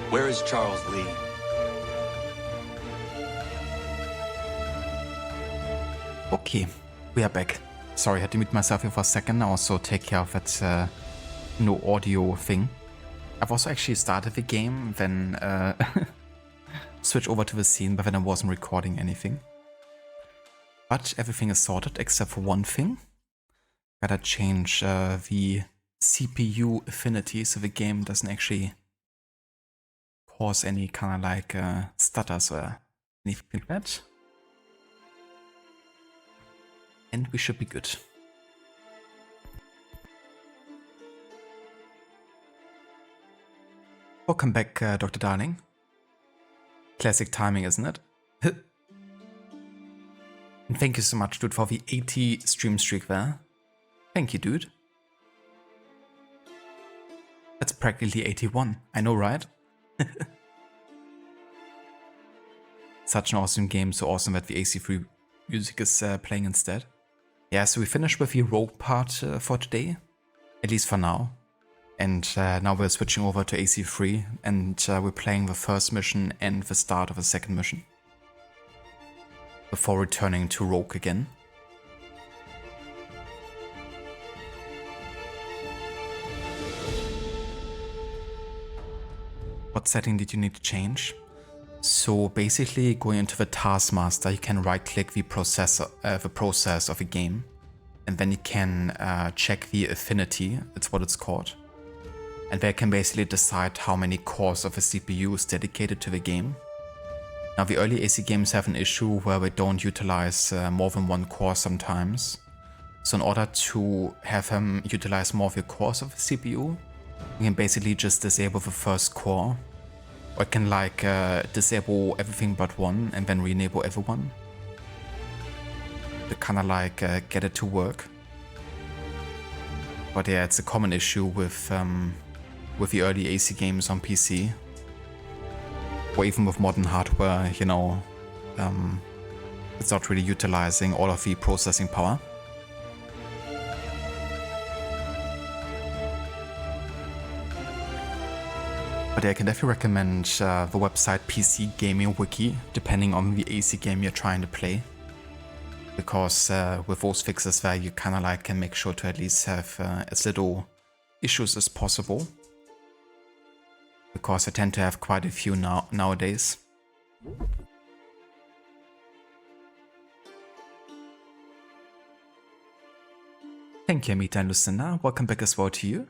Where is Charles Lee? Okay, we are back. Sorry, I had to mute myself here for a second. I also take care of that no audio thing. I've also actually started the game, then switch over to the scene, but then I wasn't recording anything. But everything is sorted except for one thing. Gotta change the CPU affinity so the game doesn't actually cause any kind of like stutters or anything like that. And we should be good. Welcome back, Dr. Darling. Classic timing, isn't it? And thank you so much, dude, for the 80 stream streak there. Thank you, dude. That's practically 81. I know, right? Such an awesome game, so awesome that the AC3 music is playing instead. Yeah, so we finished with the rogue part for today, at least for now. And now we're switching over to AC3 and we're playing the first mission and the start of the second mission. Before returning to rogue again. What setting did you need to change? So basically, going into the Taskmaster, you can right-click the process of a game, and then you can check the affinity. It's what it's called, and there you can basically decide how many cores of a CPU is dedicated to the game. Now, the early AC games have an issue where they don't utilize more than one core sometimes. So in order to have them utilize more of your cores of the CPU, you can basically just disable the first core. Or it can like disable everything but one and then re-enable everyone. To kind of like get it to work. But yeah, it's a common issue with the early AC games on PC. Or even with modern hardware, you know, it's not really utilizing all of the processing power. But yeah, I can definitely recommend the website PC Gaming Wiki, depending on the AC game you're trying to play. Because with those fixes there, you kind of like can make sure to at least have as little issues as possible. Because I tend to have quite a few nowadays. Thank you, Amita and Lucinda. Welcome back as well to you.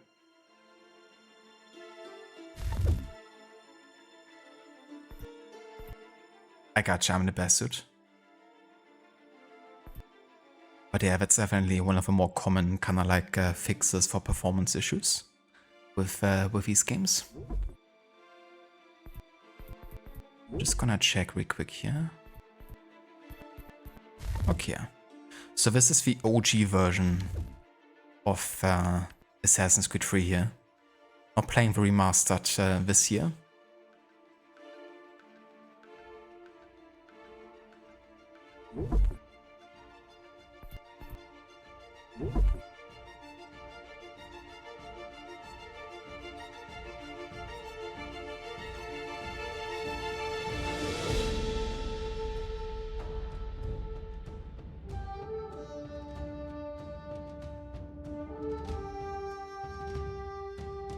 I gotcha, I'm in the best suit. But yeah, that's definitely one of the more common kind of like fixes for performance issues with these games. Just gonna check real quick here. Okay, so this is the OG version of Assassin's Creed 3 here. Not playing the remastered this year.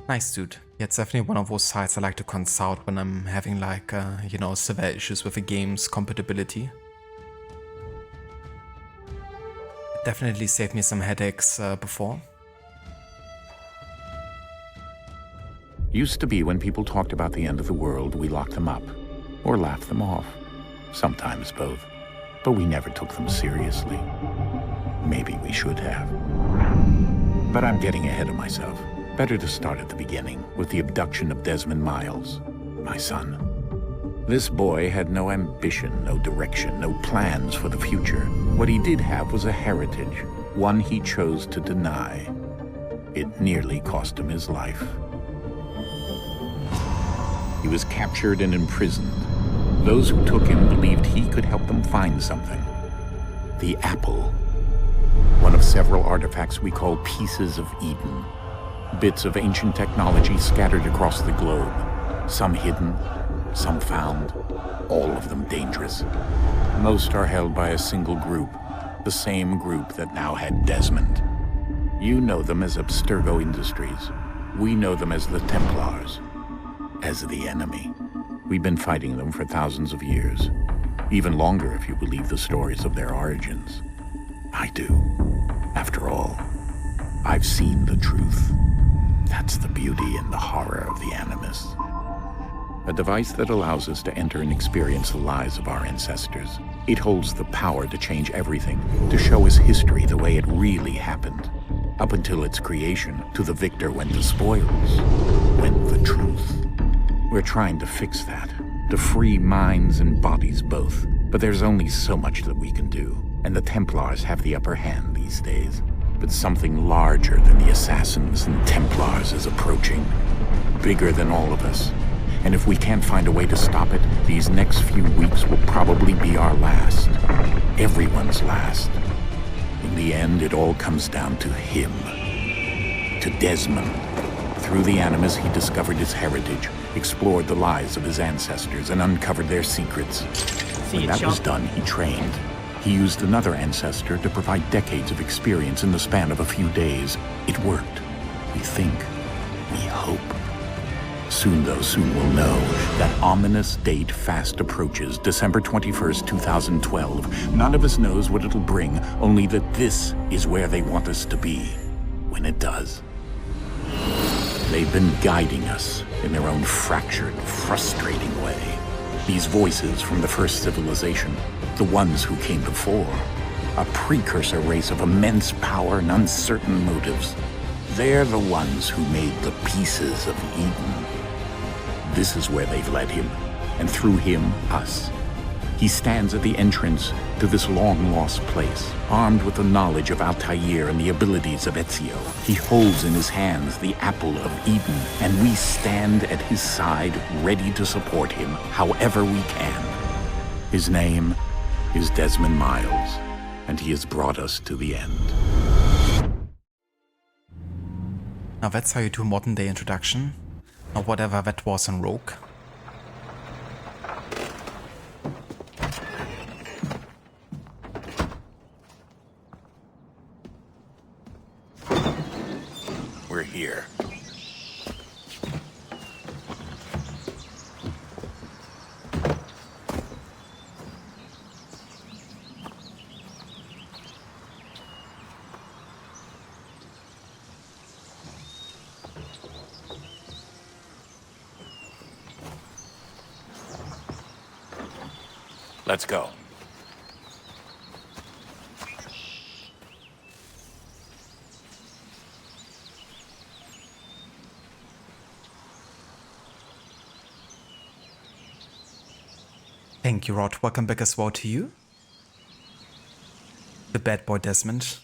Nice, dude. Yeah, it's definitely one of those sites I like to consult when I'm having like, you know, severe issues with the game's compatibility. It definitely saved me some headaches before. Used to be when people talked about the end of the world, we locked them up. Or laughed them off. Sometimes both. But we never took them seriously. Maybe we should have. But I'm getting ahead of myself. Better to start at the beginning, with the abduction of Desmond Miles, my son. This boy had no ambition, no direction, no plans for the future. What he did have was a heritage, one he chose to deny. It nearly cost him his life. He was captured and imprisoned. Those who took him believed he could help them find something. The apple. One of several artifacts we call Pieces of Eden. Bits of ancient technology scattered across the globe. Some hidden, some found, all of them dangerous. Most are held by a single group, the same group that now had Desmond. You know them as Abstergo Industries. We know them as the Templars, as the enemy. We've been fighting them for thousands of years, even longer if you believe the stories of their origins. I do. After all, I've seen the truth. That's the beauty and the horror of the Animus. A device that allows us to enter and experience the lives of our ancestors. It holds the power to change everything, to show us history the way it really happened. Up until its creation, to the victor went the spoils, went the truth. We're trying to fix that, to free minds and bodies both. But there's only so much that we can do, and the Templars have the upper hand these days. But something larger than the Assassins and Templars is approaching, bigger than all of us. And if we can't find a way to stop it, these next few weeks will probably be our last. Everyone's last. In the end, it all comes down to him. To Desmond. Through the Animus, he discovered his heritage, explored the lives of his ancestors, and uncovered their secrets. When that was done, he trained. He used another ancestor to provide decades of experience in the span of a few days. It worked. We think. We hope. Soon, though, soon we'll know. That ominous date fast approaches, December 21st, 2012. None of us knows what it'll bring, only that this is where they want us to be, when it does. They've been guiding us in their own fractured, frustrating way. These voices from the first civilization, the ones who came before, a precursor race of immense power and uncertain motives. They're the ones who made the pieces of Eden. This is where they've led him, and through him, us. He stands at the entrance to this long-lost place, armed with the knowledge of Altair and the abilities of Ezio. He holds in his hands the apple of Eden, and we stand at his side, ready to support him however we can. His name is Desmond Miles, and he has brought us to the end. Now that's how you do modern day introduction, or whatever that was in Rogue. We're here. Let's go. Thank you, Rod. Welcome back as well to you. The bad boy Desmond.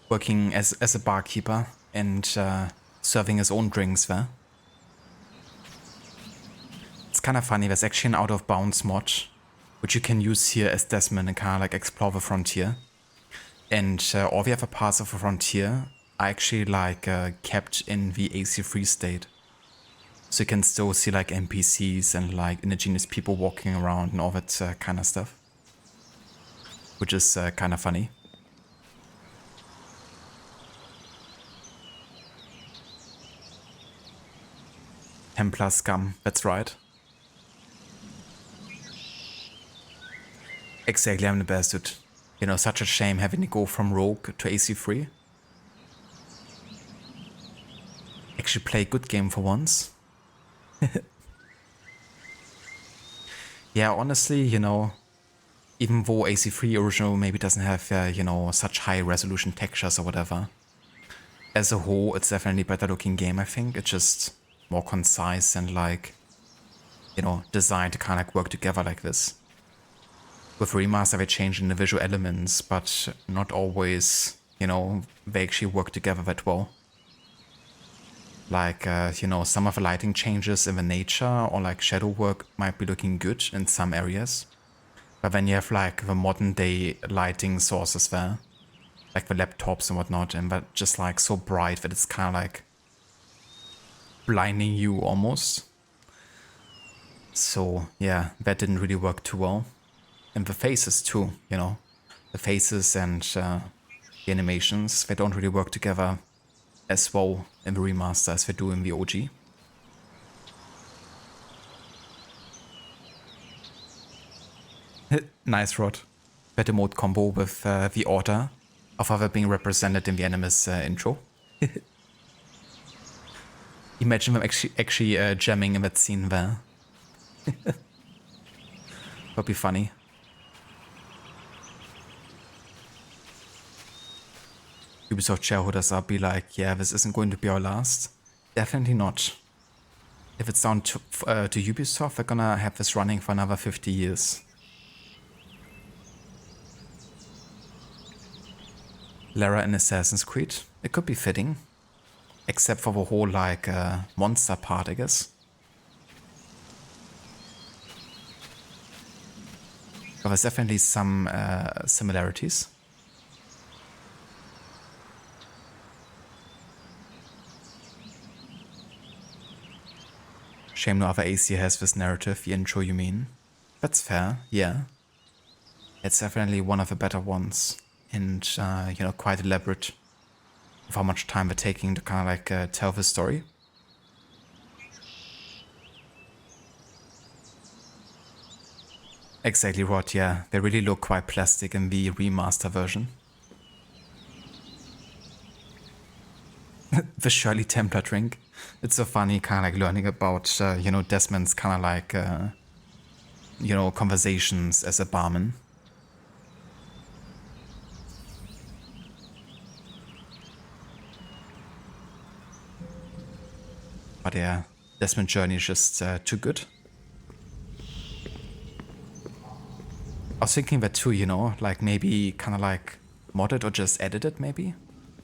Working as a barkeeper and serving his own drinks there. It's kind of funny, there's actually an out of bounds mod, which you can use here as Desmond and kind of like explore the frontier. And all the other parts of the frontier are actually like kept in the AC3 state. So you can still see like NPCs and like indigenous people walking around and all that kind of stuff. Which is kind of funny. Templar scum, that's right. Exactly, I'm the best, dude. You know, such a shame having to go from Rogue to AC3. Actually play a good game for once. Yeah, honestly, you know, even though AC3 original maybe doesn't have, you know, such high resolution textures or whatever, as a whole, it's definitely a better looking game, I think. It's just more concise and like, you know, designed to kind of like work together like this. With Remaster, they change in the visual elements, but not always, you know, they actually work together that well. Like, you know, some of the lighting changes in the nature or like shadow work might be looking good in some areas. But then you have like the modern day lighting sources there, like the laptops and whatnot, and they're just like so bright that it's kind of like blinding you almost. So yeah, that didn't really work too well. And the faces too, you know. The faces and the animations, they don't really work together as well in the remaster as they do in the OG. Nice, Rod. That emote combo with the order of other being represented in the Animus intro. Imagine them actually jamming in that scene there. Would be funny. Ubisoft shareholders are be like, yeah, this isn't going to be our last. Definitely not. If it's down to Ubisoft, they're gonna have this running for another 50 years. Lara in Assassin's Creed, it could be fitting. Except for the whole, like, monster part, I guess. But there's definitely some similarities. Shame no other AC has this narrative, the intro you mean. That's fair, yeah. It's definitely one of the better ones. And, you know, quite elaborate. Of how much time they're taking to kind of like tell the story. Exactly, Rod, yeah. They really look quite plastic in the remaster version. The Shirley Templar drink. It's so funny kind of like learning about, you know, Desmond's kind of like, you know, conversations as a barman. But yeah, Desmond Journey is just too good. I was thinking that too, you know, like maybe kind of like modded or just edited maybe.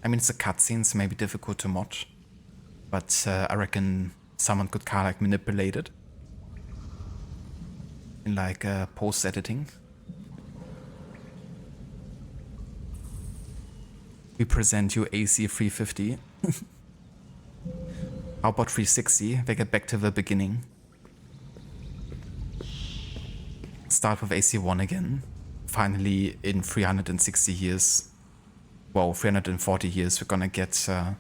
I mean, it's a cutscene, so maybe difficult to mod. But I reckon someone could kind of like manipulate it. In like post-editing. We present you AC350. How about 360? They get back to the beginning. Start with AC1 again. Finally, in 360 years, well, 340 years, we're gonna get the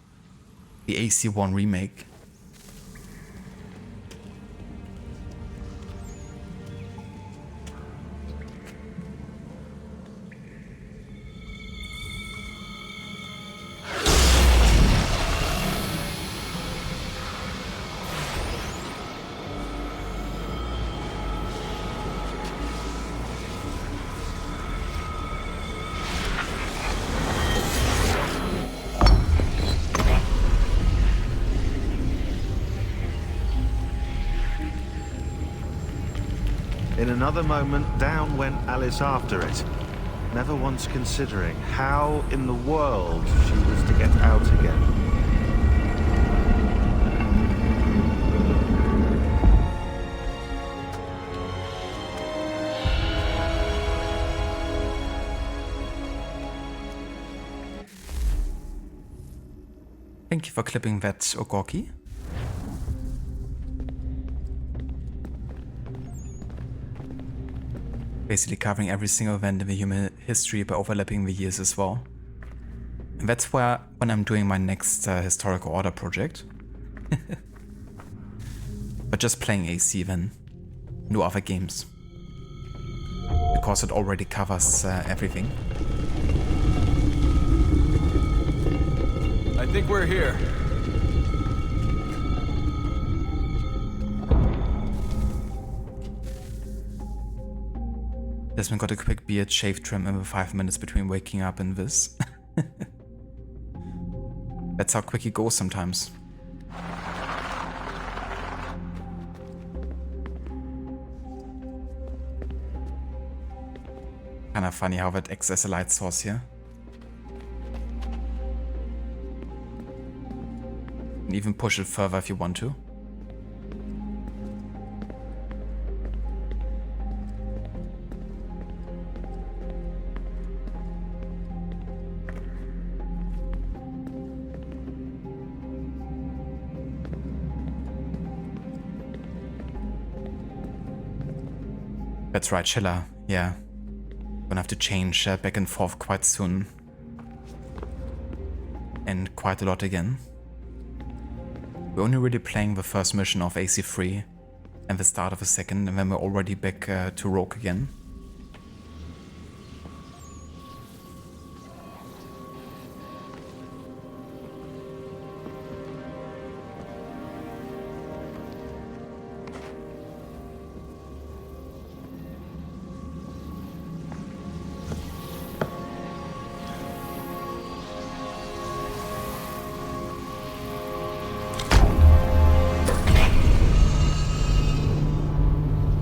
AC1 remake. In another moment, down went Alice after it, never once considering how in the world she was to get out again. Thank you for clipping that, Ogorki. Basically covering every single event in the human history by overlapping the years as well. And that's where, when I'm doing my next Historical Order project. But just playing AC then. No other games. Because it already covers everything. I think we're here. Desmond got a quick beard shave trim in the 5 minutes between waking up and this. That's how quick he goes sometimes. Kinda funny how that acts as a light source here. You can even push it further if you want to. That's right, Schiller. Yeah. Gonna have to change back and forth quite soon. And quite a lot again. We're only really playing the first mission of AC3 and the start of the second, and then we're already back to Rogue again.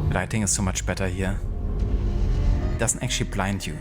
The lighting is so much better here. It doesn't actually blind you.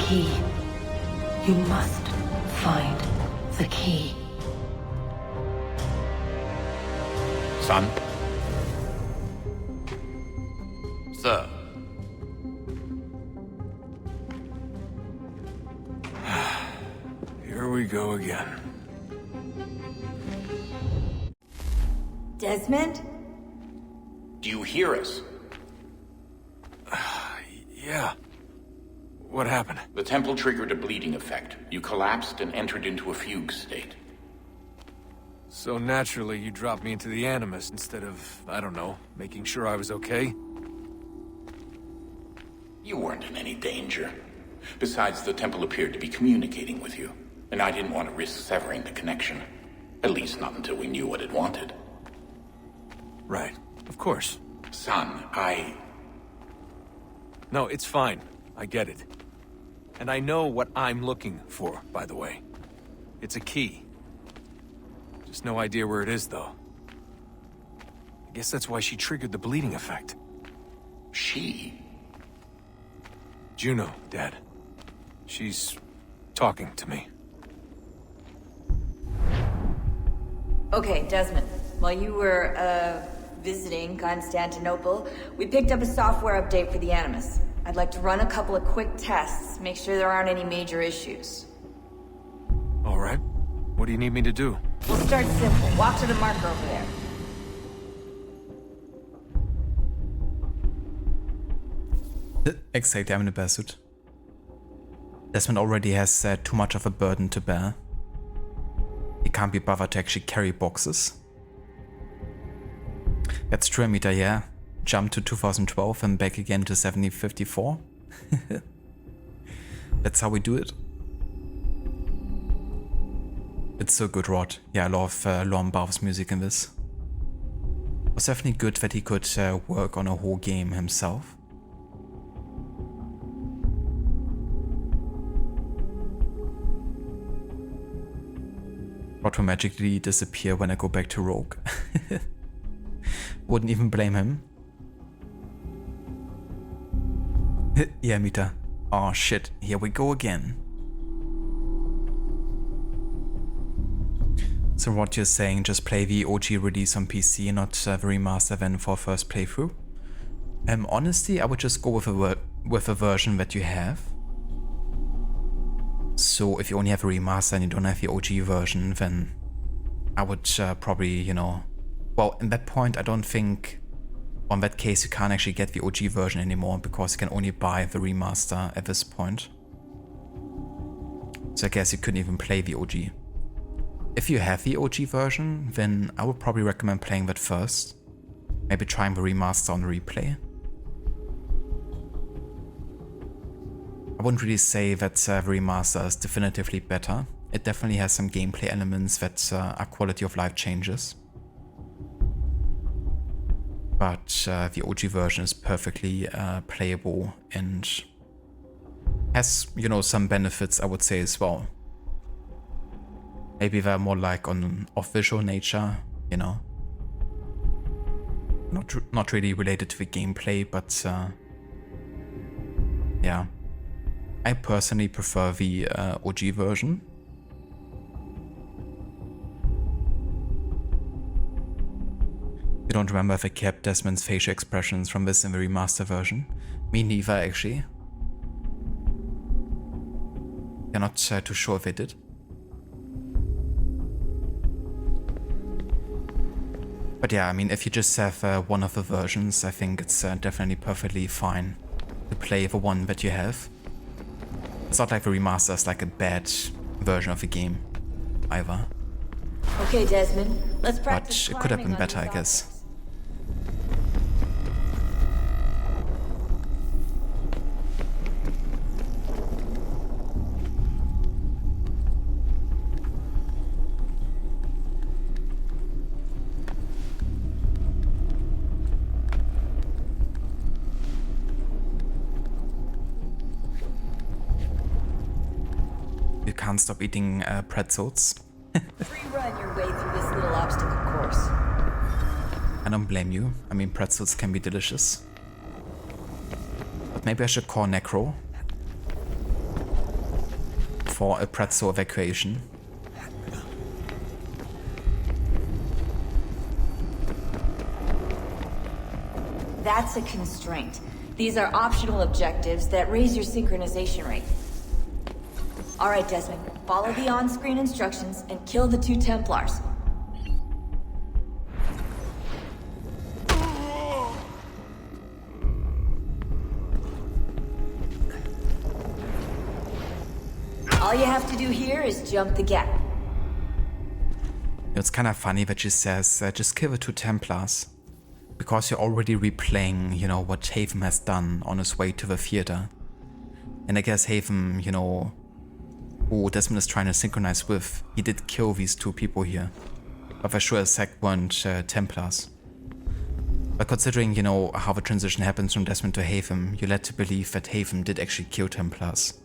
Key. You must find the key. Son? Sir. Here we go again. Desmond? Do you hear us? Yeah. What happened? The temple triggered a bleeding effect. You collapsed and entered into a fugue state. So naturally, you dropped me into the Animus instead of, I don't know, making sure I was okay? You weren't in any danger. Besides, the temple appeared to be communicating with you, and I didn't want to risk severing the connection. At least not until we knew what it wanted. Right. Of course. Son, No, it's fine. I get it. And I know what I'm looking for, by the way. It's a key. Just no idea where it is, though. I guess that's why she triggered the bleeding effect. She? Juno, Dad. She's talking to me. Okay, Desmond. While you were, visiting Constantinople, we picked up a software update for the Animus. I'd like to run a couple of quick tests, make sure there aren't any major issues. All right. What do you need me to do? We'll start simple. Walk to the marker over there. Exactly, I'm in a bear suit. Desmond already has too much of a burden to bear. He can't be bothered to actually carry boxes. That's true, Amita, yeah. Jump to 2012 and back again to 7054. That's how we do it. It's so good, Rod. Yeah, I love Lorne Balfe's music in this. It was definitely good that he could work on a whole game himself. Rod will magically disappear when I go back to Rogue. Wouldn't even blame him. Yeah, Mita. Oh shit, here we go again. So what you're saying, just play the OG release on PC, not the remaster then for first playthrough? Honestly, I would just go with a version that you have. So if you only have a remaster and you don't have the OG version, then I would probably, you know... Well, in that point, I don't think... On that case, you can't actually get the OG version anymore because you can only buy the remaster at this point. So I guess you couldn't even play the OG. If you have the OG version, then I would probably recommend playing that first. Maybe trying the remaster on replay. I wouldn't really say that the remaster is definitively better. It definitely has some gameplay elements that are quality of life changes. But the OG version is perfectly playable and has, you know, some benefits, I would say, as well. Maybe they're more like of visual nature, you know. Not really related to the gameplay, but yeah. I personally prefer the OG version. You don't remember if they kept Desmond's facial expressions from this in the remaster version? Me neither, actually. You're not too sure if they did. But yeah, I mean, if you just have one of the versions, I think it's definitely perfectly fine to play the one that you have. It's not like the remaster is like a bad version of the game, either. Okay, Desmond, let's practice. But it could have been climbing on better, these I guess. objects. You can't stop eating pretzels. Free run your way through this little obstacle course. I don't blame you. I mean, pretzels can be delicious. But maybe I should call Necro for a pretzel evacuation. That's a constraint. These are optional objectives that raise your synchronization rate. All right, Desmond, follow the on-screen instructions and kill the 2 Templars. All you have to do here is jump the gap. It's kind of funny that she says, just kill the 2 Templars. Because you're already replaying, you know, what Haven has done on his way to the theater. And I guess Haven, you know, who Desmond is trying to synchronize with, he did kill these 2 people here. But for sure, as heck weren't Templars. But considering, you know, how the transition happens from Desmond to Haven, you're led to believe that Haven did actually kill Templars.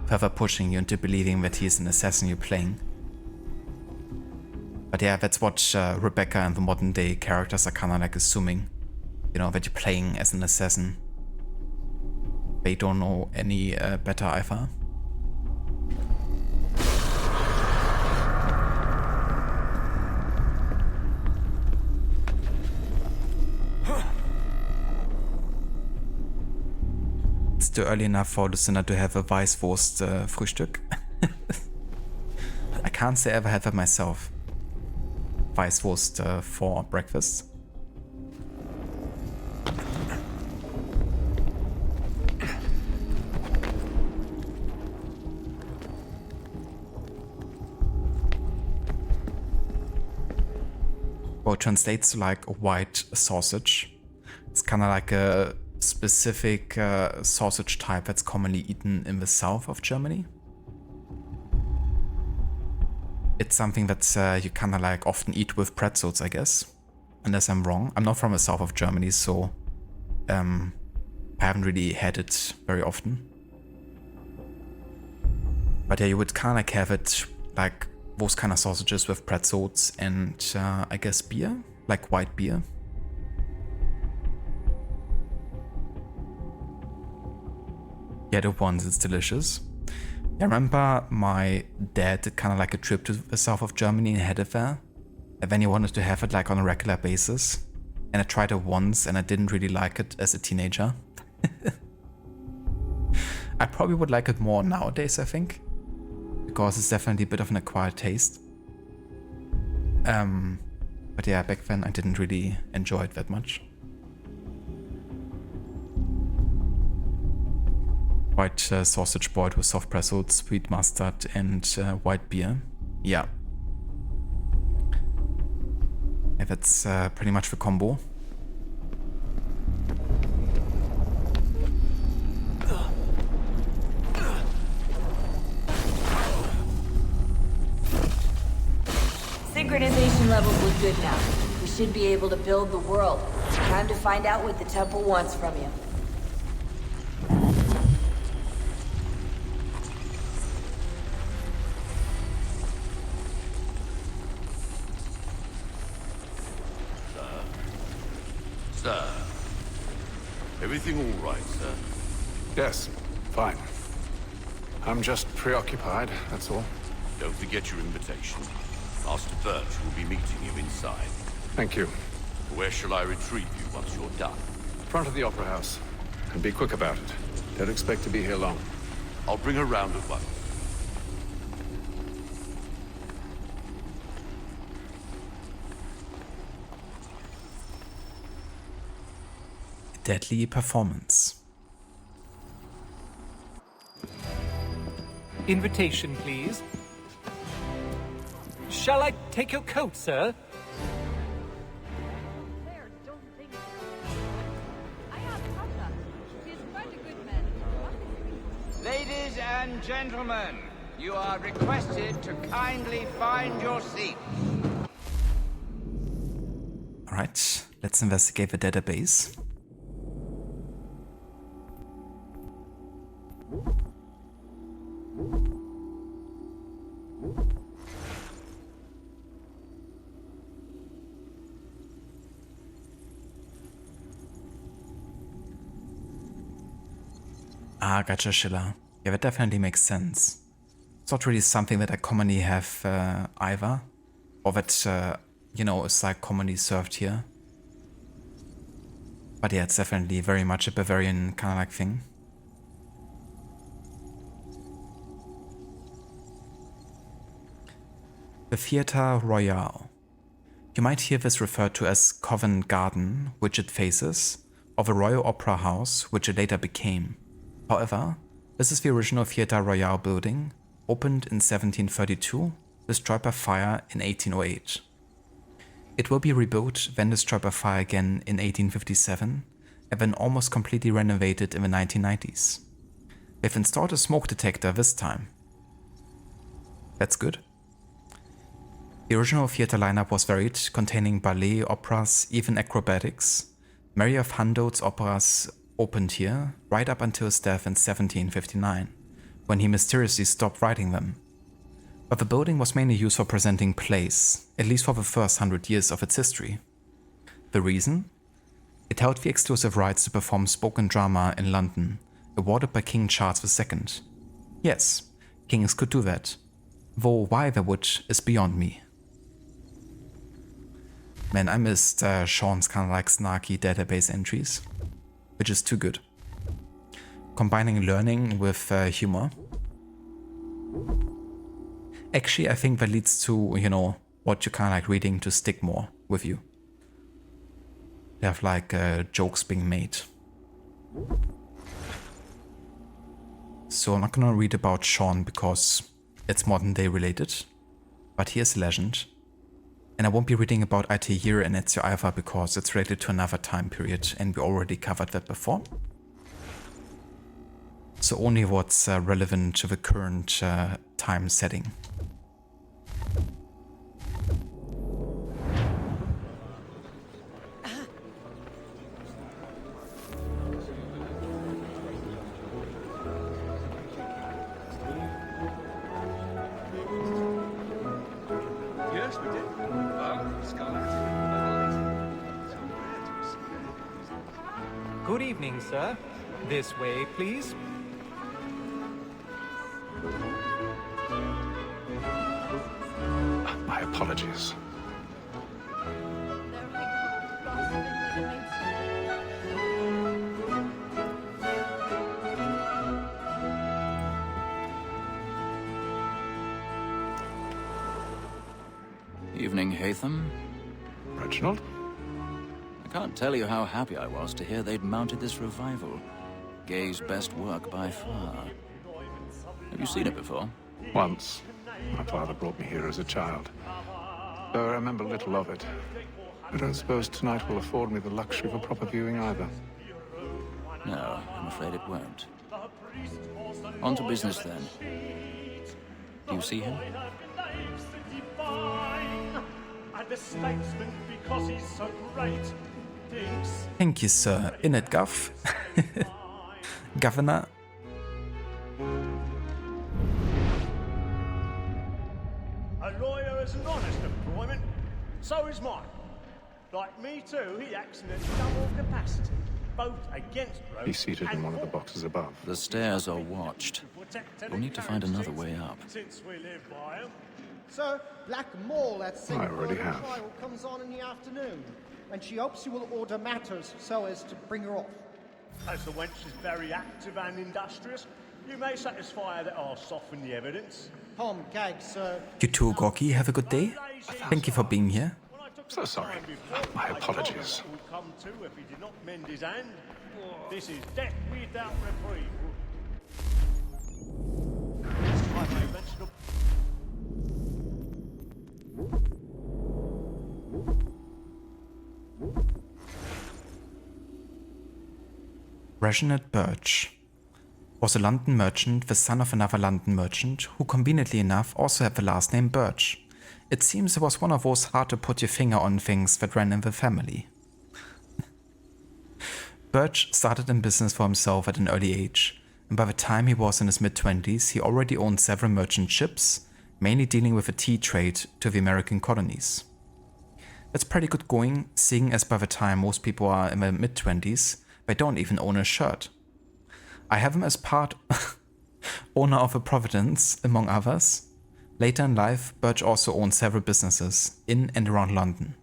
Further pushing you into believing that he's an assassin you're playing. But yeah, that's what Rebecca and the modern day characters are kind of like assuming. You know, that you're playing as an assassin. They don't know any better either. It's still early enough for Lucinda to have a Weißwurst Frühstück. I can't say I ever had that myself. Weißwurst for breakfast. Well, it translates to like a white sausage. It's kind of like a specific sausage type that's commonly eaten in the south of Germany. It's something that you kind of like often eat with pretzels, I guess. Unless I'm wrong. I'm not from the south of Germany, so I haven't really had it very often. But yeah, you would kind of like have it like those kind of sausages with pretzels and I guess beer, like white beer. Yeah, the ones, it's delicious. I remember my dad did kind of like a trip to the south of Germany and had it there. And then he wanted to have it like on a regular basis. And I tried it once and I didn't really like it as a teenager. I probably would like it more nowadays, I think. Because it's definitely a bit of an acquired taste. But yeah, back then I didn't really enjoy it that much. White sausage boiled with soft pretzels, sweet mustard, and white beer. Yeah. Yeah, that's pretty much the combo. Synchronization levels look good now. We should be able to build the world. Time to find out what the temple wants from you. Everything all right, sir? Yes, fine. I'm just preoccupied, that's all. Don't forget your invitation. Master Birch will be meeting you inside. Thank you. Where shall I retrieve you once you're done? Front of the Opera House. And be quick about it. Don't expect to be here long. I'll bring her round at once. Deadly performance. Invitation, please. Shall I take your coat, sir? There, don't think so. I have Tata. He is quite a good man. Ladies and gentlemen, you are requested to kindly find your seats. Alright, let's investigate the database. Ah, gotcha, Schiller. Yeah, that definitely makes sense. It's not really something that I commonly have either. Or that, you know, is like commonly served here. But yeah, it's definitely very much a Bavarian kind of like thing. The Theatre Royal. You might hear this referred to as Covent Garden, which it faces, or the Royal Opera House, which it later became. However, this is the original Theatre Royal building, opened in 1732, destroyed by fire in 1808. It will be rebuilt, then destroyed by fire again in 1857, and then almost completely renovated in the 1990s. They've installed a smoke detector this time. That's good. The original theatre lineup was varied, containing ballet, operas, even acrobatics. Mary of Hando's operas opened here, right up until his death in 1759, when he mysteriously stopped writing them. But the building was mainly used for presenting plays, at least for the first 100 years of its history. The reason? It held the exclusive rights to perform spoken drama in London, awarded by King Charles II. Yes, kings could do that, though why they would is beyond me. Man, I missed Sean's kind of like snarky database entries, which is too good. Combining learning with humor. Actually, I think that leads to, you know, what you kind of like reading to stick more with you. They have like jokes being made. So I'm not gonna read about Sean because it's modern day related, but he is a legend. And I won't be reading about Altair and Ezio either because it's related to another time period and we already covered that before. So only what's relevant to the current time setting. Good evening, sir. This way, please. My apologies. Evening, Haytham. Reginald? I can't tell you how happy I was to hear they'd mounted this revival. Gay's best work by far. Have you seen it before? Once. My father brought me here as a child. Though I remember little of it. I don't suppose tonight will afford me the luxury of a proper viewing either. No, I'm afraid it won't. On to business then. Do you see him? Thank you, sir. In it, Guff. Governor. A lawyer is an honest employment. So is mine. Like me too, he acts in a double capacity. both against rope. He's seated in one of the boxes above. The stairs are watched. We'll need to find another way up. Since we live by 'em. Sir, Black Mall at St. I already Bernard have. trial comes on in the afternoon, and she hopes you will order matters so as to bring her off. As the wench is very active and industrious, you may satisfy her that I'll soften the evidence. Tom Gag, sir. You too, Gorky. Have a good day. Thank you for being here. So sorry. My apologies. Would come to if he did not mend his hand. This is death without reprieve. I may mention a Reginald Birch was a London merchant, the son of another London merchant, who conveniently enough also had the last name Birch. It seems it was one of those hard to put your finger on things that ran in the family. Birch started in business for himself at an early age, and by the time he was in his mid-20s, he already owned several merchant ships, mainly dealing with the tea trade to the American colonies. That's pretty good going, seeing as by the time most people are in their mid-20s, they don't even own a shirt. I have him as part owner of a Providence, among others. Later in life, Birch also owned several businesses in and around London.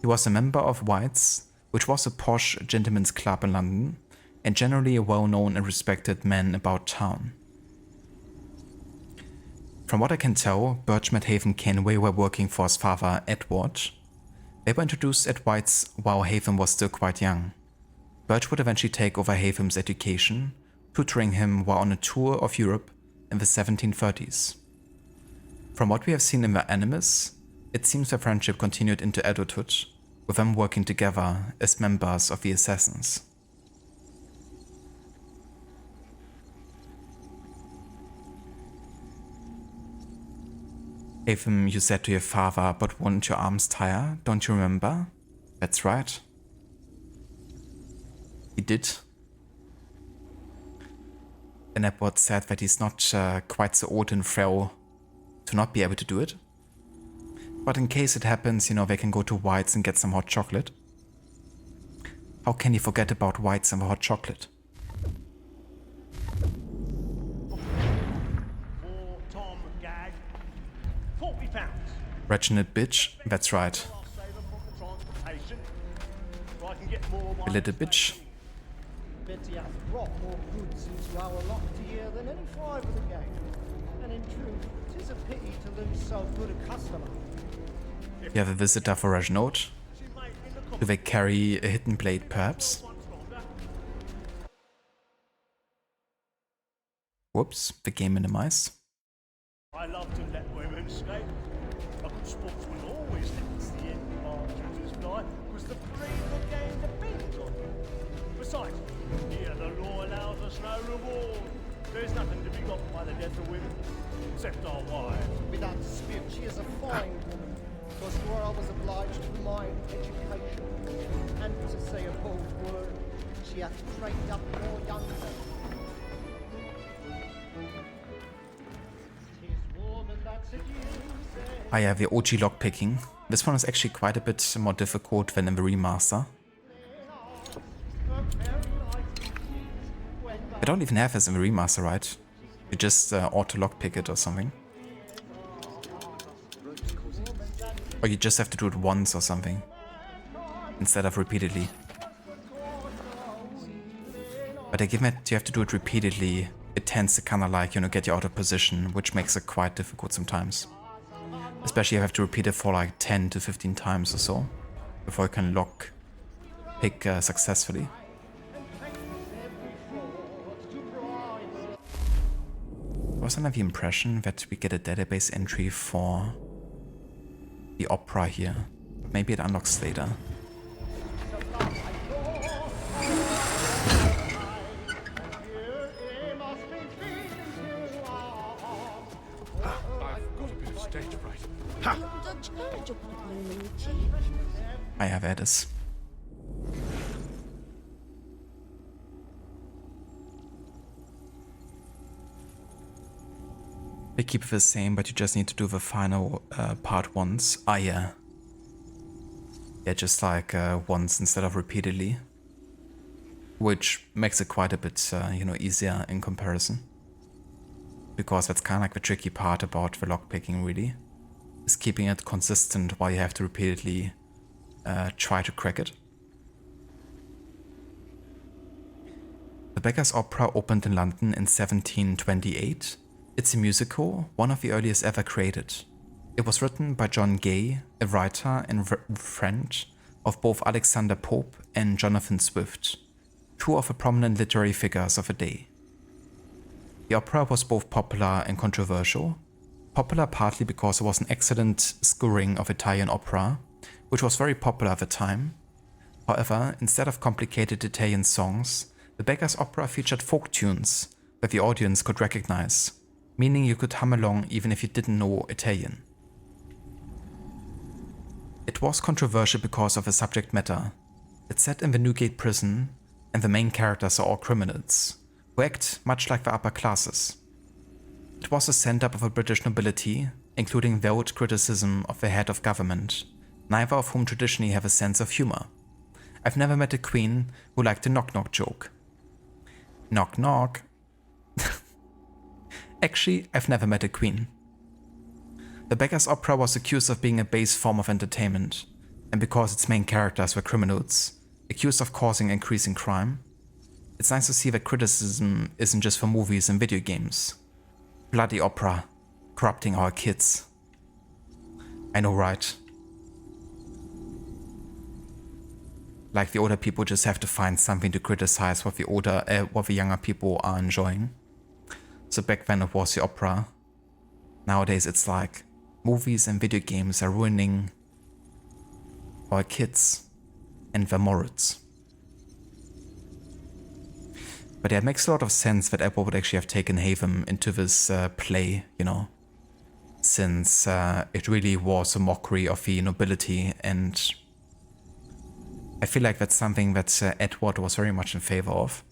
He was a member of White's, which was a posh gentleman's club in London, and generally a well-known and respected man about town. From what I can tell, Birch met Haven Kenway while working for his father, Edward. They were introduced at White's while Haven was still quite young. Birch would eventually take over Haven's education, tutoring him while on a tour of Europe in the 1730s. From what we have seen in the Animus, it seems their friendship continued into adulthood, with them working together as members of the Assassins. Haven, you said to your father, but won't your arms tire? Don't you remember? That's right. He did. And Edward said that he's not quite so old and frail to not be able to do it. But in case it happens, you know, they can go to White's and get some hot chocolate. How can you forget about White's and the hot chocolate? for Tom Gag. £40. Reginald Bitch, that's right. Transportation. So I can get more of my A little bitch. Betty hath brought more goods into our locked year than any five of the gang. And in truth, 'tis a pity to lose so good a customer. You have a visitor for Reginald. Do they carry a hidden blade, perhaps? Whoops, the game minimized. I love to let women skate. A good sportsman always lets the end partridges fly, because the breed of the game depends on it. Besides, here the law allows us no reward. There's nothing to be got by the death of women, except our wives. Without dispute, she is a fine woman, because to her I was obliged to my education. And to say a bold word, she hath trained up more young men. I have the OG lockpicking. This one is actually quite a bit more difficult than in the remaster. I don't even have this in the remaster, right? You just auto lockpick it or something. Or you just have to do it once or something, instead of repeatedly. But I given that you have to do it repeatedly, it tends to kind of like, you know, get you out of position, which makes it quite difficult sometimes. Especially if you have to repeat it for like 10 to 15 times or so, before you can lock pick successfully. I was under the impression that we get a database entry for the opera here. Maybe it unlocks later. I have Addis. They keep it the same, but you just need to do the final part once. Ah, yeah. Yeah, just like once instead of repeatedly. which makes it quite a bit, easier in comparison. Because that's kind of like the tricky part about the lockpicking, really, is keeping it consistent while you have to repeatedly try to crack it. The Beggar's Opera opened in London in 1728. It's a musical, one of the earliest ever created. It was written by John Gay, a writer and friend of both Alexander Pope and Jonathan Swift, two of the prominent literary figures of the day. The opera was both popular and controversial. Popular partly because it was an excellent scouring of Italian opera, which was very popular at the time. However, instead of complicated Italian songs, the Beggar's Opera featured folk tunes that the audience could recognize, meaning you could hum along even if you didn't know Italian. It was controversial because of the subject matter. It's set in the Newgate prison, and the main characters are all criminals, who act much like the upper classes. It was a send-up of the British nobility, including vowed criticism of the head of government, neither of whom traditionally have a sense of humor. I've never met a queen who liked a knock-knock joke. Knock knock. Actually, I've never met a queen. The Beggar's Opera was accused of being a base form of entertainment, and because its main characters were criminals, accused of causing increasing crime. It's nice to see that criticism isn't just for movies and video games. Bloody opera, corrupting our kids. I know, right? Like the older people just have to find something to criticize what the younger people are enjoying. So back then it was the opera. Nowadays it's like movies and video games are ruining our kids and their morals. But yeah, it makes a lot of sense that Edward would actually have taken Haven into this play, since it really was a mockery of the nobility, and I feel like that's something that Edward was very much in favor of.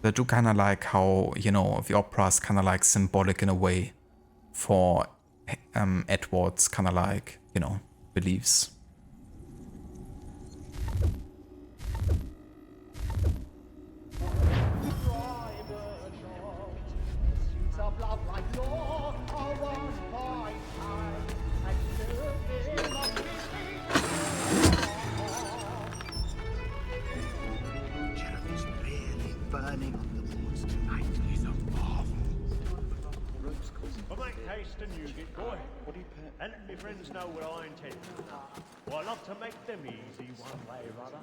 I do kind of like how, the opera is kind of like symbolic in a way for Edward's kind of like, beliefs. And let my friends know what I intend. Well, I love to make them easy one way or other.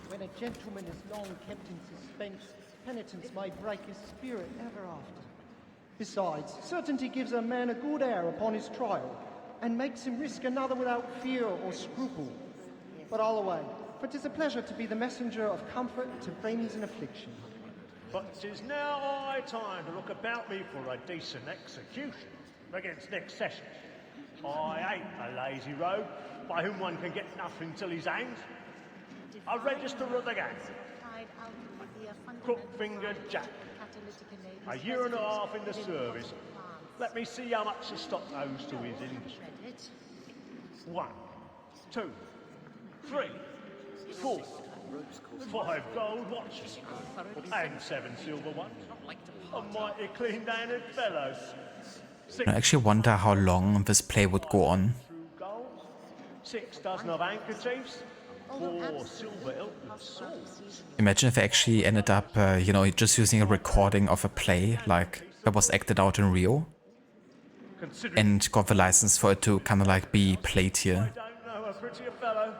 When a gentleman is long kept in suspense, penitence may break his spirit ever after. Besides, certainty gives a man a good air upon his trial, and makes him risk another without fear or scruple. But all away, for 'tis a pleasure to be the messenger of comfort to friends in affliction. But 'tis now high time to look about me for a decent execution against next session. I hate a lazy rogue by whom one can get nothing till he's hanged. A register of the gang. Crook-fingered Jack. A year and a half in the service. Let me see how much the stock owes to his industry. 1, 2, 3, 4, 5 gold watches. And 7 silver ones. A mighty clean-handed fellow. I actually wonder how long this play would go on. 6 dozen of handkerchiefs, 4 silver hilted swords. Imagine if they actually ended up, just using a recording of a play, like that was acted out in Rio, and got the license for it to kind of like be played here. I don't know a prettier fellow,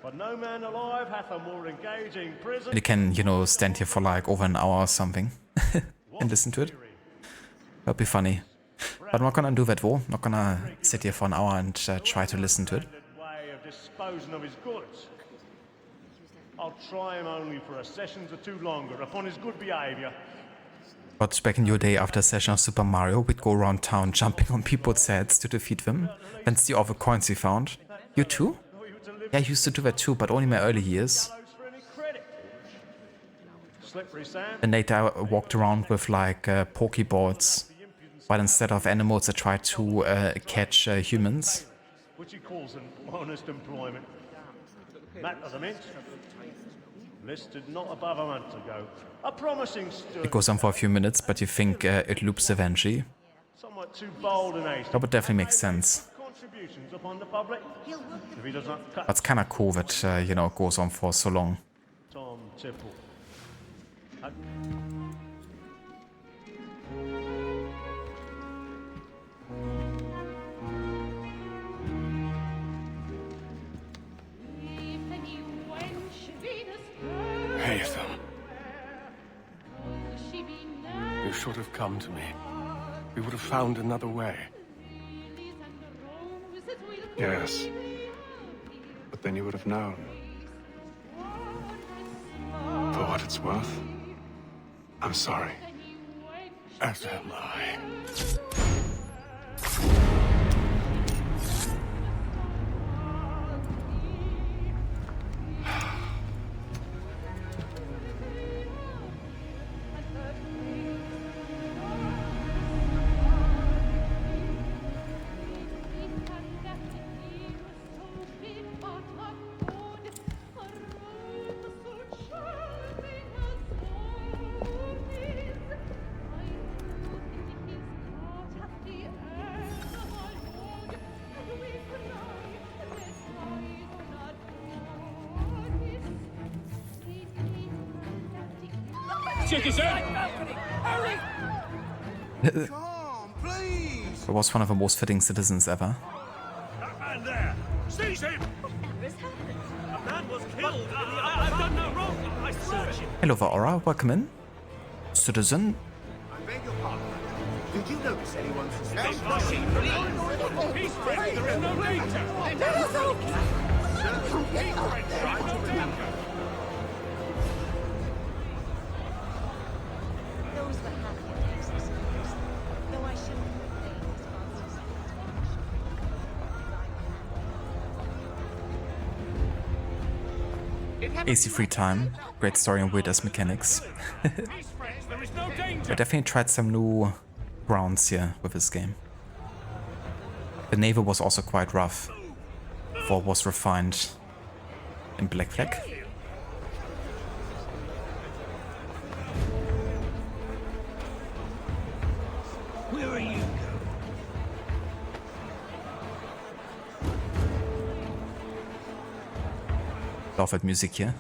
but no man alive hath a more engaging prison. And you can, stand here for like over an hour or something and listen to it. That'd be funny. But I'm not gonna do that though. I'm not gonna sit here for an hour and try to listen to it. Way of disposing of his goods. I'll try him only for a session or two longer upon his good behaviour. But back in your day, after a session of Super Mario, we'd go around town jumping on people's heads to defeat them, then steal all the coins we found. You too? Yeah, I used to do that too, but only in my early years. And later I walked around with like Pokeballs, but instead of animals I tried to catch humans. Which he calls an honest employment. Matt of the Mint. Listed not above a month ago. A promising steward. It goes on for a few minutes, but you think it loops eventually. Somewhat too bold and hasty. That would definitely make sense. Contributions upon the public. If he does not cut. That's kind of cool that, you know, it goes on for so long. Tom Tipple. Haytham. You should have come to me. We would have found another way. Yes. But then you would have known. For what it's worth, I'm sorry. As am I. It was one of the most fitting citizens ever. That man there! Seize him! A man was killed! I've done no wrong! I swear it! Hello, Aura. Welcome in. Citizen. I beg your pardon. Did you notice anyone suspicious? He's friendly! There is no danger! Those were happy days, though I shouldn't AC free time. Great story and weird as mechanics. I definitely tried some new grounds here with this game. The naval was also quite rough. For what was refined in Black Flag. Where are you going? Love that music here.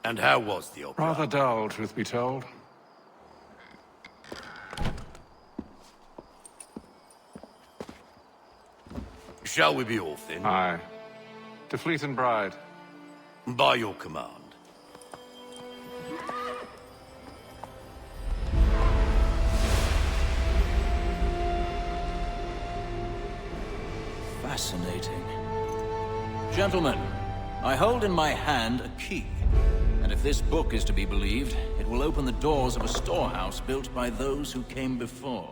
And how was the opera? Rather dull, truth be told. Shall we be off then? Aye. To Fleet and Bride. By your command. Fascinating. Gentlemen, I hold in my hand a key. And if this book is to be believed, it will open the doors of a storehouse built by those who came before.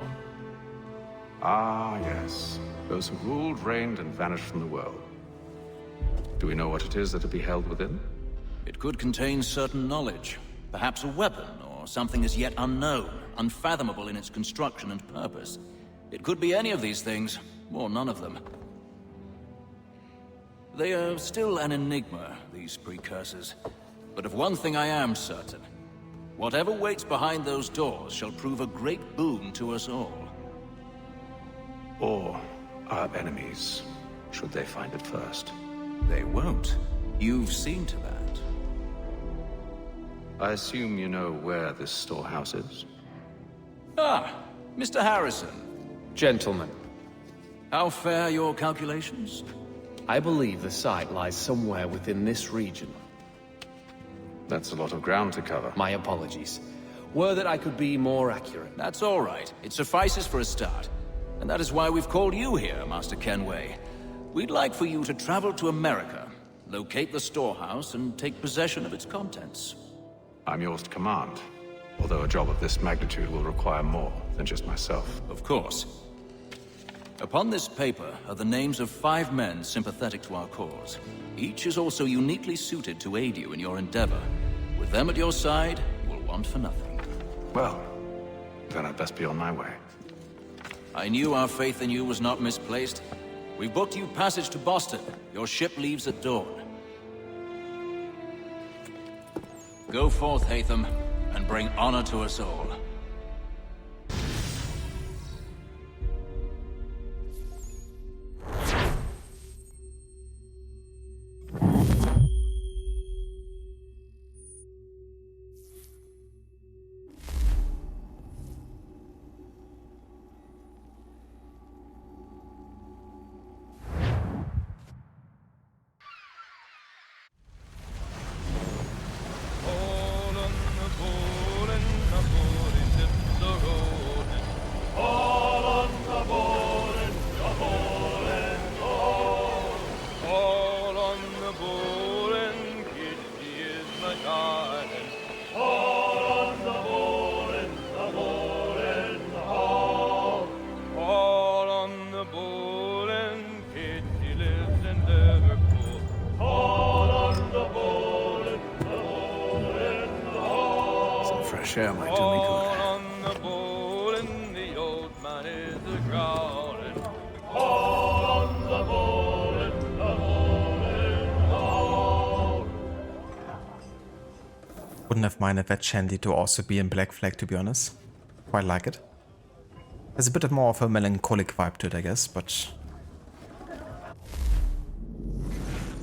Ah, yes. Those who ruled, reigned, and vanished from the world. Do we know what it is that will be held within? It could contain certain knowledge. Perhaps a weapon, or something as yet unknown, unfathomable in its construction and purpose. It could be any of these things, or none of them. They are still an enigma, these precursors. But of one thing I am certain. Whatever waits behind those doors shall prove a great boon to us all. Or our enemies, should they find it first. They won't. You've seen to that. I assume you know where this storehouse is? Ah, Mr. Harrison. Gentlemen, How fare your calculations? I believe the site lies somewhere within this region. That's a lot of ground to cover. My apologies. Were that I could be more accurate. That's all right. It suffices for a start. And that is why we've called you here, Master Kenway. We'd like for you to travel to America, locate the storehouse, and take possession of its contents. I'm yours to command, although a job of this magnitude will require more than just myself. Of course. Upon this paper are the names of 5 men sympathetic to our cause. Each is also uniquely suited to aid you in your endeavor. With them at your side, you will want for nothing. Well, then I'd best be on my way. I knew our faith in you was not misplaced. We've booked you passage to Boston. Your ship leaves at dawn. Go forth, Hatham, and bring honor to us all. Share might do me good. On the bowl and the old man is a-growling. On the bowl and the bowl. Wouldn't have minded that Shandy to also be in Black Flag, to be honest. Quite like it. There's a bit more of a melancholic vibe to it, I guess, but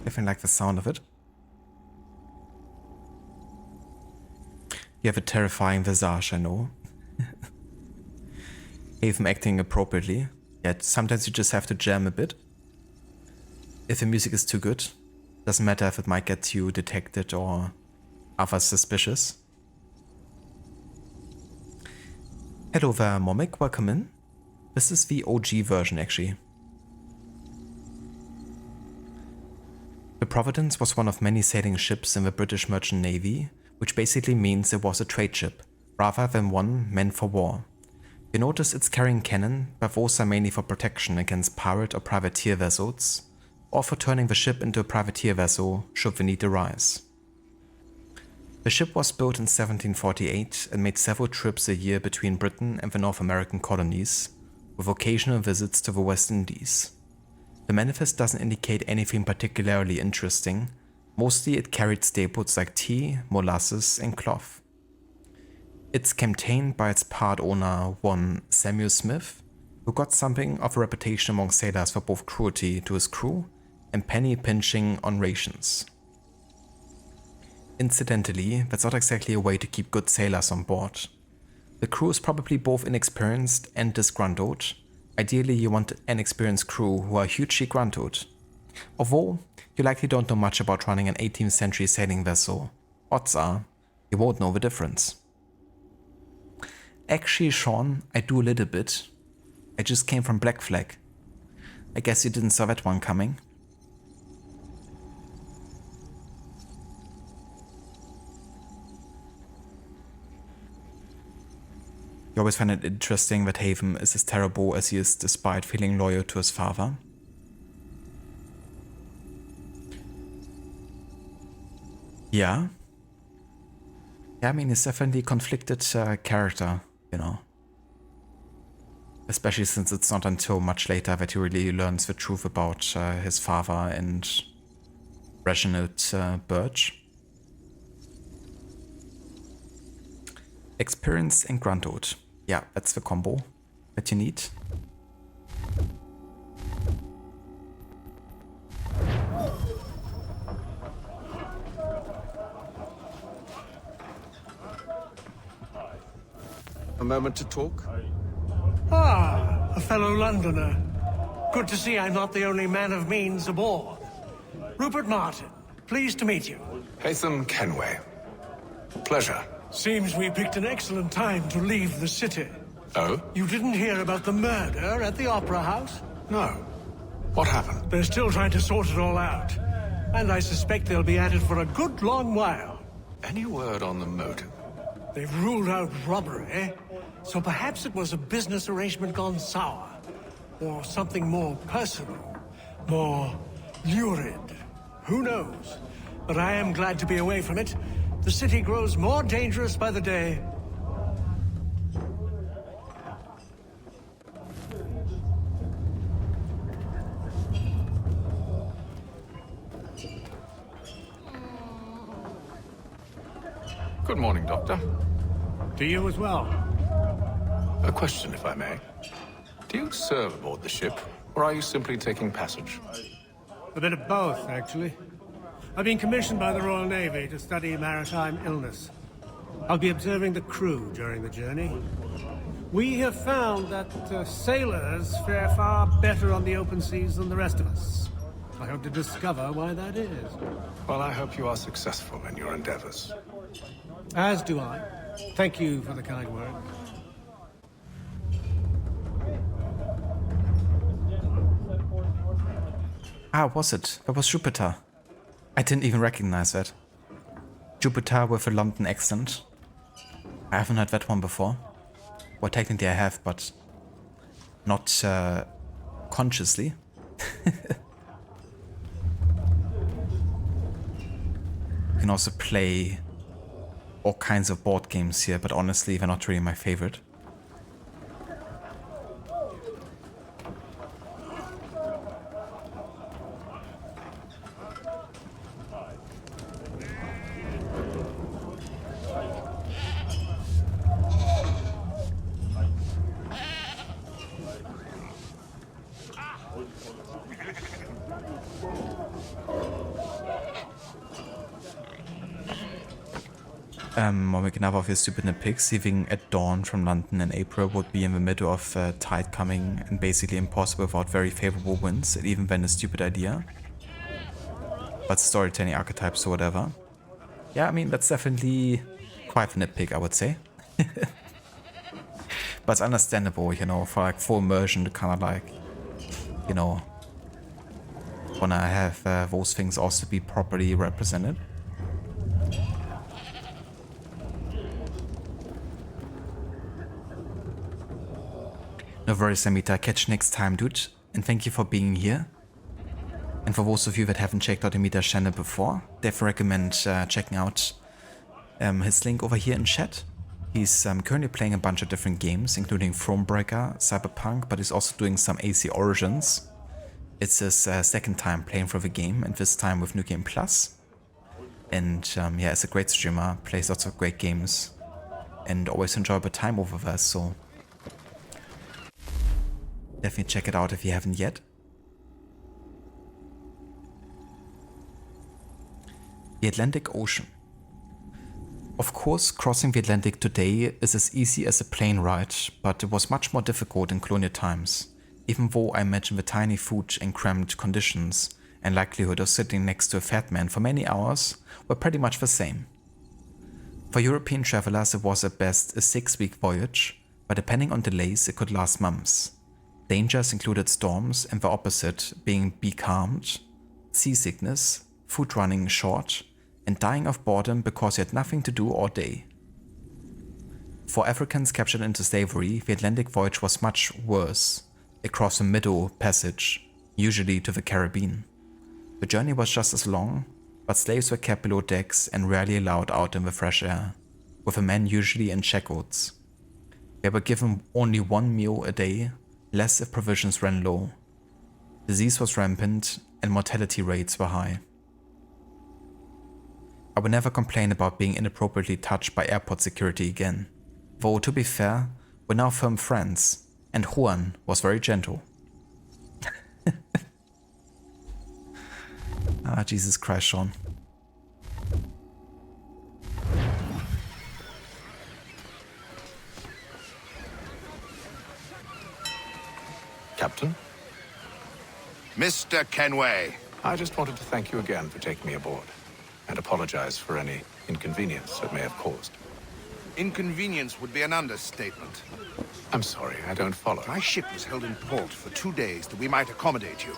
definitely like the sound of it. You have a terrifying visage, I know. Hatham acting appropriately, yet sometimes you just have to jam a bit. If the music is too good, doesn't matter if it might get you detected or others suspicious. Hello there, Momic, welcome in. This is the OG version, actually. The Providence was one of many sailing ships in the British Merchant Navy, which basically means it was a trade ship, rather than one meant for war. You notice it's carrying cannon, but those are mainly for protection against pirate or privateer vessels, or for turning the ship into a privateer vessel should the need arise. The ship was built in 1748 and made several trips a year between Britain and the North American colonies, with occasional visits to the West Indies. The manifest doesn't indicate anything particularly interesting. Mostly it carried staples like tea, molasses and cloth. It's captained by its part owner, one Samuel Smith, who got something of a reputation among sailors for both cruelty to his crew and penny pinching on rations. Incidentally, that's not exactly a way to keep good sailors on board. The crew is probably both inexperienced and disgruntled. Ideally, you want an experienced crew who are hugely gruntled. Although, you likely don't know much about running an 18th century sailing vessel. Odds are, you won't know the difference. Actually, Sean, I do a little bit. I just came from Black Flag. I guess you didn't saw that one coming. You always find it interesting that Hatham is as terrible as he is despite feeling loyal to his father. Yeah. Yeah, I mean, he's definitely a conflicted character, you know. Especially since it's not until much later that he really learns the truth about his father and Reginald Birch. Experienced and gruntled. Yeah, that's the combo that you need. A moment to talk? Ah, a fellow Londoner. Good to see I'm not the only man of means aboard. Rupert Martin, pleased to meet you. Haytham Kenway. Pleasure. Seems we picked an excellent time to leave the city. Oh? You didn't hear about the murder at the Opera House? No. What happened? They're still trying to sort it all out. And I suspect they'll be at it for a good long while. Any word on the motive? They've ruled out robbery, so perhaps it was a business arrangement gone sour. Or something more personal, more lurid. Who knows? But I am glad to be away from it. The city grows more dangerous by the day. Good morning, Doctor. To you as well. A question, if I may. Do you serve aboard the ship, or are you simply taking passage? A bit of both, actually. I've been commissioned by the Royal Navy to study maritime illness. I'll be observing the crew during the journey. We have found that sailors fare far better on the open seas than the rest of us. I hope to discover why that is. Well, I hope you are successful in your endeavors. As do I. Thank you for the kind word. Ah, was it? That was Jupiter. I didn't even recognize that. Jupiter with a London accent. I haven't heard that one before. Well, technically I have, but not consciously. You can also play all kinds of board games here, but honestly, they're not really my favorite. While making up of your stupid nitpicks, leaving at dawn from London in April would be in the middle of tide coming and basically impossible without very favorable winds, and even then a stupid idea. But storytelling archetypes or whatever. Yeah, I mean, that's definitely quite a nitpick, I would say. But it's understandable, you know, for like full immersion to kind of like, you know, wanna have those things also be properly represented. No worries, Amita. Catch you next time, dude. And thank you for being here. And for those of you that haven't checked out Amita's channel before, definitely recommend checking out his link over here in chat. He's currently playing a bunch of different games, including Thronebreaker, Cyberpunk, but he's also doing some AC Origins. It's his second time playing for the game, and this time with New Game Plus. And yeah, it's a great streamer, plays lots of great games, and always enjoyable time over there, so definitely check it out if you haven't yet. The Atlantic Ocean. Of course, crossing the Atlantic today is as easy as a plane ride, but it was much more difficult in colonial times, even though I imagine the tiny food and cramped conditions and likelihood of sitting next to a fat man for many hours were pretty much the same. For European travelers it was at best a 6-week voyage, but depending on delays it could last months. Dangers included storms and the opposite, being becalmed, seasickness, food running short, and dying of boredom because you had nothing to do all day. For Africans captured into slavery, the Atlantic voyage was much worse, across the Middle Passage, usually to the Caribbean. The journey was just as long, but slaves were kept below decks and rarely allowed out in the fresh air, with the men usually in shackles. They were given only one meal a day, less if provisions ran low. Disease was rampant and mortality rates were high. I would never complain about being inappropriately touched by airport security again, though to be fair, we're now firm friends, and Juan was very gentle. Ah, Jesus Christ, Sean. Mr. Kenway. I just wanted to thank you again for taking me aboard, and apologize for any inconvenience it may have caused. Inconvenience would be an understatement. I'm sorry, I don't follow. My ship was held in port for 2 days that we might accommodate you.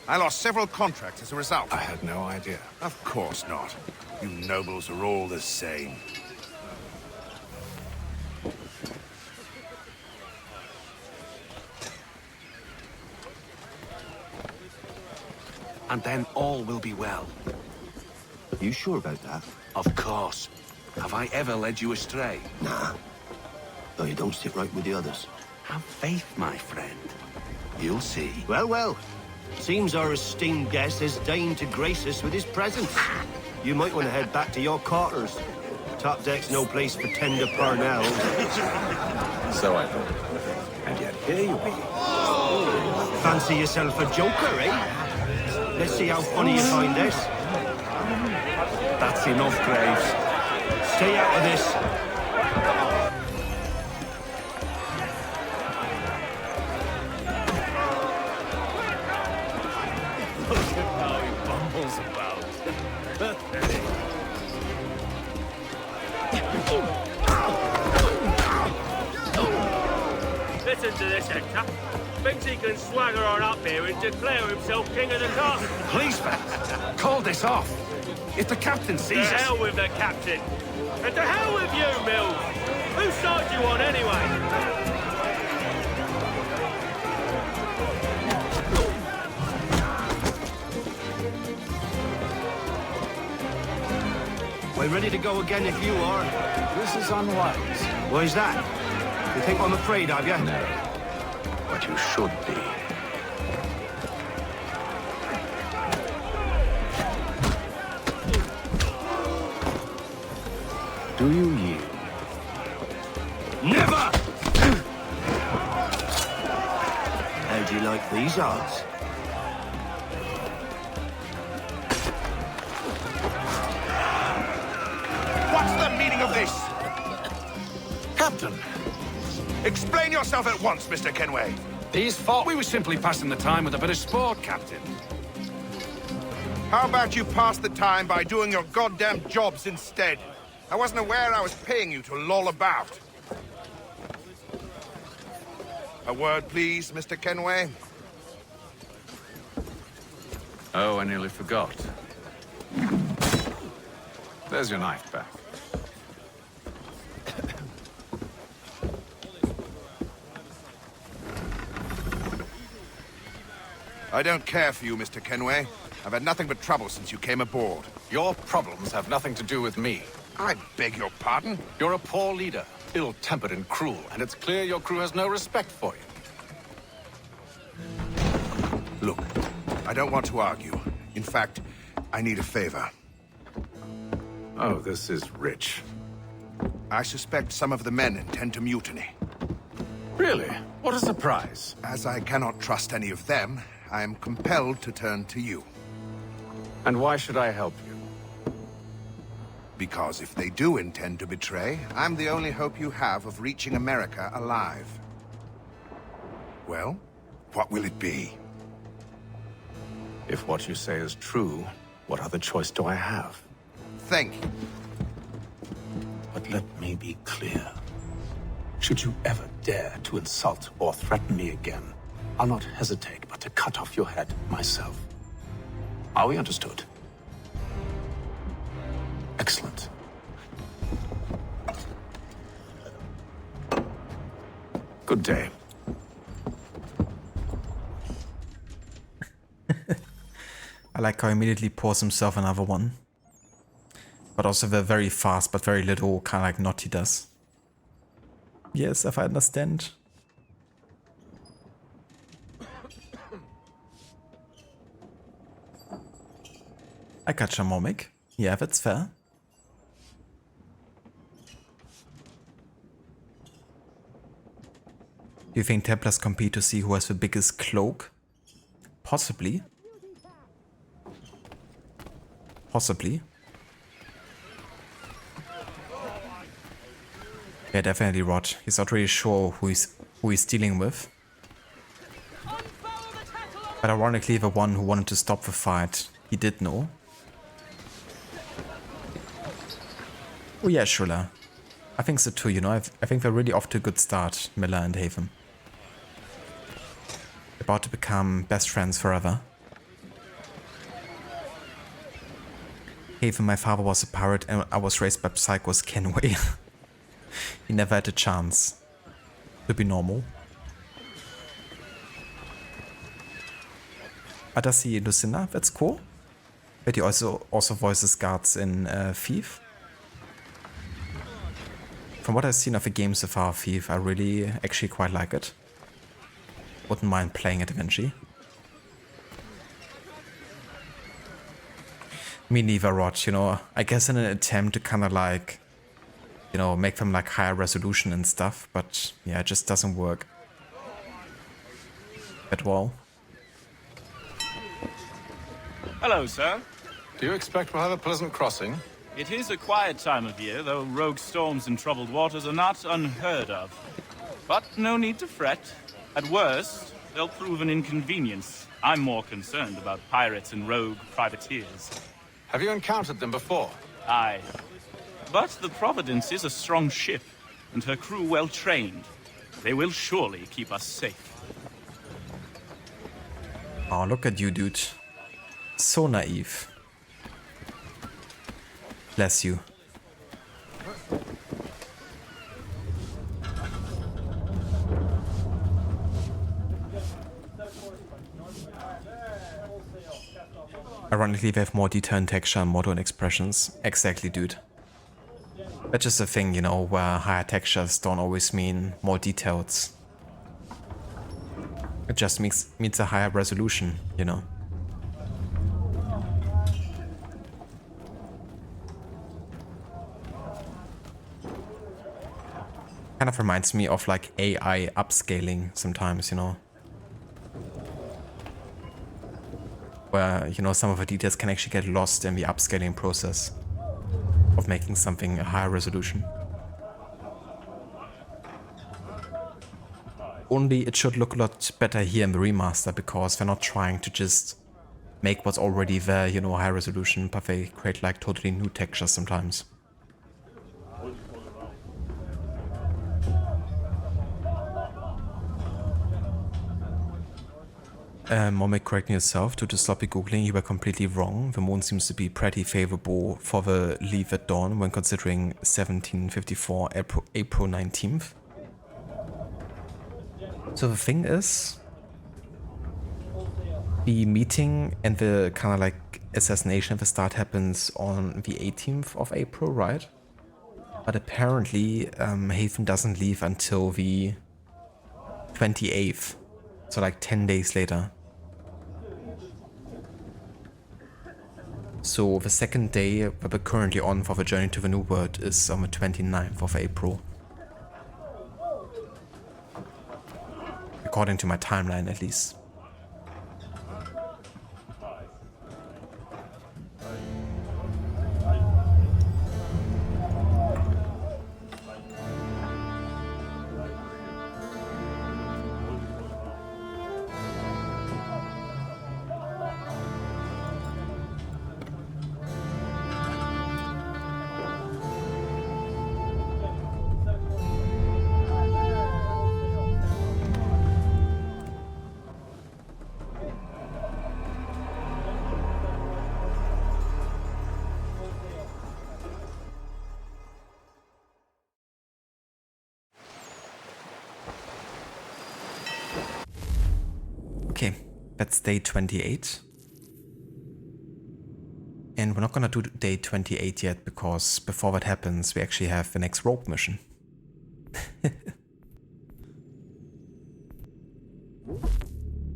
I lost several contracts as a result. I had no idea. Of course not. You nobles are all the same. And then all will be well. You sure about that? Of course. Have I ever led you astray? Nah. Though you don't sit right with the others. Have faith, my friend. You'll see. Well, well. Seems our esteemed guest has deigned to grace us with his presence. You might want to head back to your quarters. Top deck's no place for tender Parnell. So I thought. And yet here you be. Fancy yourself a joker, eh? Let's see how funny you find this. That's enough, Graves. Stay out of this. Look at how he bumbles about. Listen to this, Hector. Thinks he can swagger on up here and declare himself king of the castle. Please, Vance, call this off. If the captain sees us... To hell with the captain. And to hell with you, Mills. Whose side you on, anyway? We're ready to go again if you are. This is unwise. Why's that? You think I'm afraid of you? No. But you should be. Do you yield? Never! How do you like these odds? What's the meaning of this? Captain, Explain yourself at once, Mr. Kenway. these thought we were simply passing the time with a bit of sport, Captain. How about you pass the time by doing your goddamn jobs instead? I wasn't aware I was paying you to loll about. A word, please, Mr. Kenway. Oh, I nearly forgot. There's your knife back. I don't care for you, Mr. Kenway. I've had nothing but trouble since you came aboard. Your problems have nothing to do with me. I beg your pardon? You're a poor leader, ill-tempered and cruel, and it's clear your crew has no respect for you. Look, I don't want to argue. In fact, I need a favor. Oh, this is rich. I suspect some of the men intend to mutiny. Really? What a surprise. As I cannot trust any of them, I am compelled to turn to you. And why should I help you? Because if they do intend to betray, I'm the only hope you have of reaching America alive. Well, what will it be? If what you say is true, what other choice do I have? Thank you. But let me be clear. Should you ever dare to insult or threaten me again, I'll not hesitate but to cut off your head myself. Are we understood? Excellent. Good day. I like how he immediately pours himself another one. But also the very fast but very little kind of like knot he does. Yes, if I understand. I catch a Momic. Yeah, that's fair. Do you think Templars compete to see who has the biggest cloak? Possibly. Possibly. Yeah, definitely Rod. He's not really sure who he's dealing with. Unfurl the tackle on But ironically, the one who wanted to stop the fight, he did know. Oh yeah, Schuller. I think so too, you know. I think they're really off to a good start, Miller and Haven. About to become best friends forever. Haven, my father was a pirate and I was raised by Psychos Kenway. He never had a chance to be normal. But does he Lucinda? That's cool. But he also voices guards in Thief. From what I've seen of the game so far, Thief, I really actually quite like it. Wouldn't mind playing it eventually. Me neither, Rod, you know. I guess in an attempt to kind of like, you know, make them like higher resolution and stuff, but yeah, it just doesn't work at all. Hello, sir. Do you expect we'll have a pleasant crossing? It is a quiet time of year, though rogue storms and troubled waters are not unheard of. But no need to fret. At worst, they'll prove an inconvenience. I'm more concerned about pirates and rogue privateers. Have you encountered them before? Aye. But the Providence is a strong ship, and her crew well trained. They will surely keep us safe. Oh, look at you, dude. So naive. Bless you. Ironically, they have more detail and texture and modern expressions. Exactly, dude. That's just a thing, you know, where higher textures don't always mean more details. It just means a higher resolution, you know. Kind of reminds me of like AI upscaling sometimes, you know. Where, you know, some of the details can actually get lost in the upscaling process of making something a higher resolution. Only it should look a lot better here in the remaster because they're not trying to just make what's already there, you know, high resolution, but they create like totally new textures sometimes. Momek, correcting yourself, due to sloppy googling, you were completely wrong. The moon seems to be pretty favorable for the leave at dawn when considering 1754 April 19th. So the thing is, the meeting and the kind of like assassination at the start happens on the 18th of April, right? But apparently Haven doesn't leave until the 28th. So like 10 days later. So the second day that we're currently on for the journey to the New World is on the 29th of April. According to my timeline, at least. Okay, that's day 28. And we're not gonna do day 28 yet, because before that happens, we actually have the next rogue mission.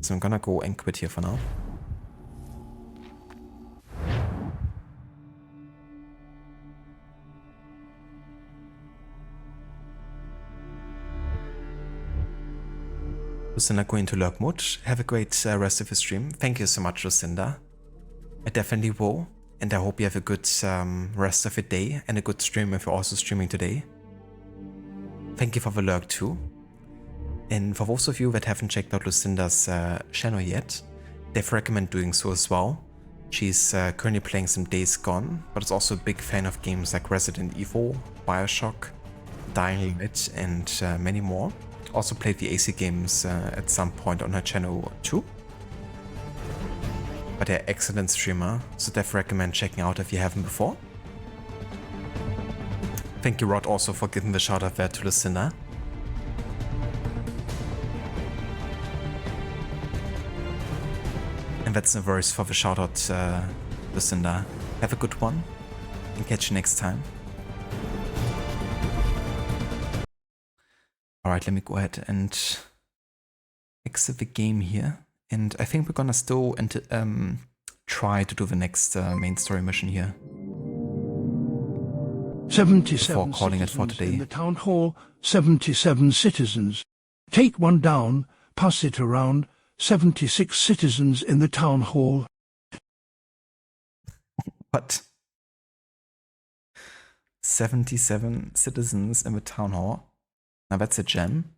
So I'm gonna go and quit here for now. Lucinda going to lurk mode. Have a great rest of your stream. Thank you so much, Lucinda. I definitely will. And I hope you have a good rest of your day and a good stream if you're also streaming today. Thank you for the lurk too. And for those of you that haven't checked out Lucinda's channel yet, definitely recommend doing so as well. She's currently playing some Days Gone, but is also a big fan of games like Resident Evil, Bioshock, Dying Light, and many more. Also played the AC games at some point on her channel too. But yeah, excellent streamer, so definitely recommend checking out if you haven't before. Thank you, Rod, also for giving the shout out there to Lucinda. And that's the verse for the shout out, Lucinda. Have a good one and catch you next time. Alright, let me go ahead and exit the game here. And I think we're gonna still try to do the next main story mission here. 77 before calling it for citizens today. in the town hall, 77 citizens. Take one down, pass it around, 76 citizens in the town hall. What? 77 citizens in the town hall? Now that's a gem.